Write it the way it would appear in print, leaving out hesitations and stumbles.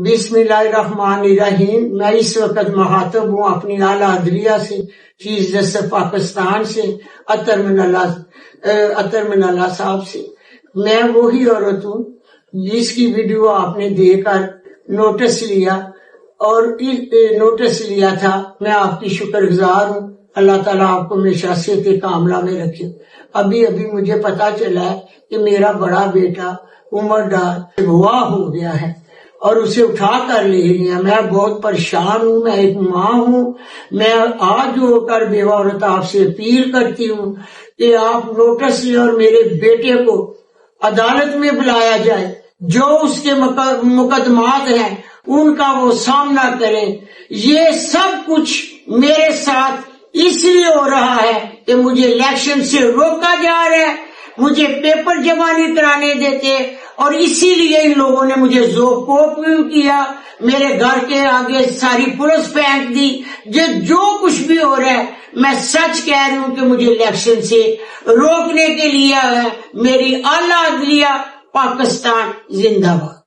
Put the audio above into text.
بسم اللہ الرحمن الرحیم۔ میں اس وقت مخاطب ہوں اپنی اعلیٰ عدلیہ سے، چیف جسٹس پاکستان سے، اطہر من اللہ صاحب سے۔ میں وہی عورت ہوں جس کی ویڈیو آپ نے دے کر نوٹس لیا تھا۔ میں آپ کی شکر گزار ہوں۔ اللہ تعالیٰ آپ کو ہمیشہ صحت کاملہ میں رکھے۔ ابھی مجھے پتا چلا ہے کہ میرا بڑا بیٹا عمر ڈار اغوا ہو گیا ہے اور اسے اٹھا کر لے گیا۔ میں بہت پریشان ہوں، میں ایک ماں ہوں۔ میں آج ہو کر بیوہ عورت آپ سے اپیل کرتی ہوں کہ آپ نوٹس لیں اور میرے بیٹے کو عدالت میں بلایا جائے، جو اس کے مقدمات ہیں ان کا وہ سامنا کریں۔ یہ سب کچھ میرے ساتھ اس لیے ہو رہا ہے کہ مجھے الیکشن سے روکا جا رہا ہے، مجھے پیپر جمع نہیں کرانے دیتے، اور اسی لیے ان لوگوں نے مجھے زوکوپ کیا، میرے گھر کے آگے ساری پولیس پھینک دی۔ جو کچھ بھی ہو رہا ہے میں سچ کہہ رہی ہوں کہ مجھے الیکشن سے روکنے کے لیے ہے۔ میری اعلیٰ عدلیہ پاکستان زندہ باد۔